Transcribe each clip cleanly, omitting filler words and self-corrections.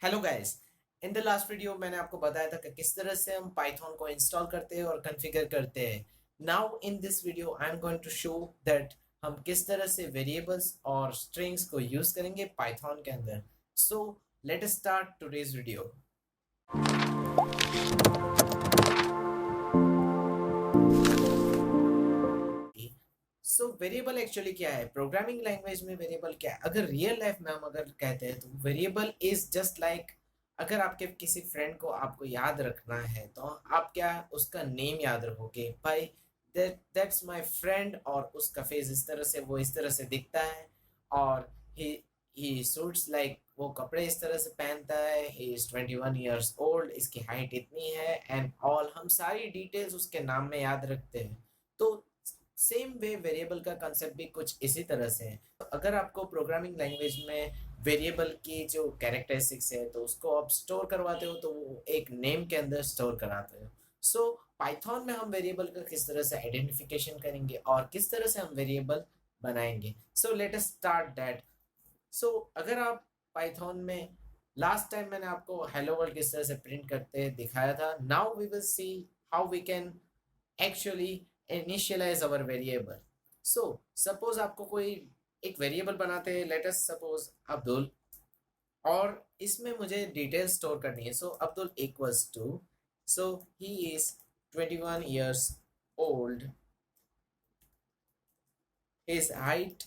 Hello guys. In the last video मैंने आपको बताया था कि किस तरह से हम पाइथन को इंस्टॉल करते हैं और कॉन्फ़िगर करते हैं। Now in this video I am going to show that हम किस तरह से वेरिएबल्स और स्ट्रिंग्स को यूज करेंगे पाइथन के अंदर। So let us start today's video. So variable actually क्या है, प्रोग्रामिंग लैंग्वेज में वेरिएबल क्या है, अगर रियल लाइफ में हम अगर कहते हैं तो वेरिएबल इज जस्ट लाइक, अगर आपके किसी फ्रेंड को आपको याद रखना है तो आप क्या उसका नेम याद रखोगे, भाई दैट्स माय फ्रेंड, और उसका फेस इस तरह से, वो इस तरह से दिखता है, और ही ही सूट्स लाइक, वो कपड़े इस तरह से पहनता है, ही इज 21 ईयर्स ओल्ड, इसकी हाइट इतनी है एंड ऑल, हम सारी डिटेल्स उसके नाम में याद रखते हैं। तो सेम वे वेरिएबल का कंसेप्ट भी कुछ इसी तरह से है। तो अगर आपको प्रोग्रामिंग लैंग्वेज में वेरिएबल की जो कैरेक्टरिस्टिक्स है तो उसको आप स्टोर करवाते हो तो वो एक नेम के अंदर स्टोर कराते हो। सो पाइथन में हम वेरिएबल का किस तरह से आइडेंटिफिकेशन करेंगे और किस तरह से हम वेरिएबल बनाएंगे, so let us start that. So अगर आप पाइथन में, लास्ट टाइम मैंने आपको हेलो वर्ल्ड किस तरह से प्रिंट करते दिखाया था, now we will see how we can actually initialize our variable. So suppose आपको कोई एक वेरिएबल बनाते हैं, लेट अस सपोज अब्दुल, और इसमें मुझे डिटेल स्टोर करनी है। So Abdul equals to, so he is 21 years old, his height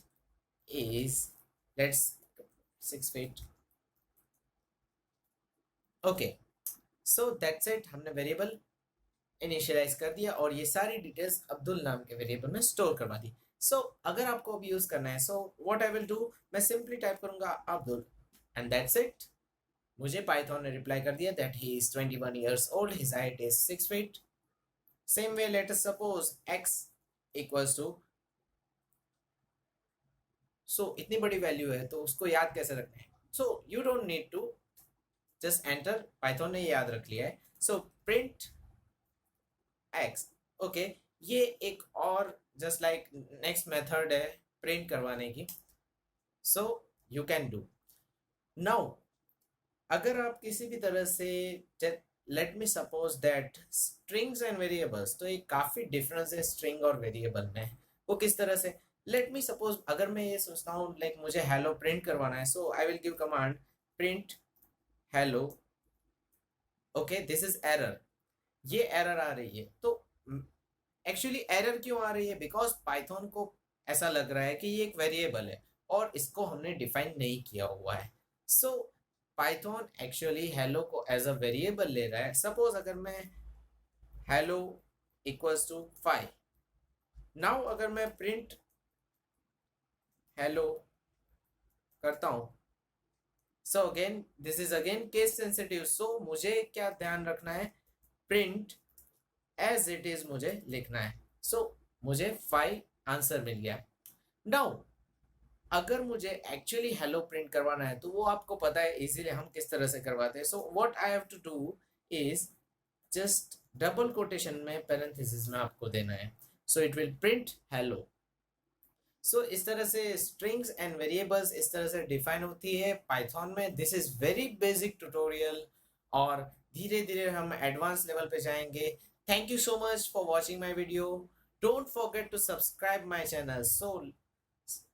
is, let's, 6 feet. Okay, so that's it, हमने वेरिएबल इनिशियलाइज कर दिया और ये सारी डिटेल्स अब्दुल नाम के वेरिएबल में स्टोर करवा दी। सो अगर आपको अब यूज करना है, so what I will do, मैं सिंपली टाइप करूंगा अब्दुल एंड दैट्स इट। मुझे पाइथन ने रिप्लाई कर दिया that he is 21 years old, his height is 6 feet. Same way let us suppose x equals to, so इतनी बड़ी वैल्यू है तो उसको याद कैसे रखना है, so you don't need to, just enter, Python ने याद रख लिया है। सो प्रिंट एक्स, ओके, ये एक और जस्ट लाइक नेक्स्ट मेथड है प्रिंट करवाने की। So you can do now, अगर आप किसी भी तरह से, let me suppose that strings and variables, तो एक काफी डिफरेंस है स्ट्रिंग और वेरिएबल में। वो किस तरह से, लेट मी सपोज अगर मैं ये सोचता हूँ लाइक मुझे हेलो प्रिंट करवाना है, so I will give command print hello. Okay, this is error, ये एरर आ रही है। तो एक्चुअली एरर क्यों आ रही है, बिकॉज पाइथन को ऐसा लग रहा है कि ये एक वेरिएबल है और इसको हमने डिफाइन नहीं किया हुआ है। सो पाइथन एक्चुअली हेलो को एज अ वेरिएबल ले रहा है। सपोज अगर मैं हेलो इक्वल्स टू 5, नाउ अगर मैं प्रिंट हेलो करता हूं, so again this is again case sensitive, so मुझे क्या ध्यान रखना है, प्रिंट एज इट इज मुझे लिखना है। सो मुझे 5 आंसर मिल गया। नाउ अगर मुझे एक्चुअली हेलो प्रिंट करवाना है तो वो आपको पता है इजीली हम किस तरह से करवाते हैं। So what I have to do is just double quotation में पैरेंथेसिस में आपको देना है, so it will print hello. So इस तरह से स्ट्रिंग्स एंड वेरिएबल्स इस तरह से डिफाइन होती है पाइथन में। This is very basic tutorial और धीरे धीरे हम एडवांस लेवल पे जाएंगे। Thank you so much for watching my video. Don't forget to subscribe my channel. So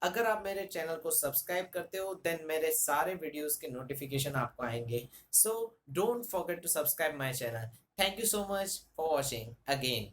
अगर आप मेरे चैनल को सब्सक्राइब करते हो देन मेरे सारे वीडियोस के नोटिफिकेशन आपको आएंगे। So don't forget to subscribe my channel. Thank you so much for watching again.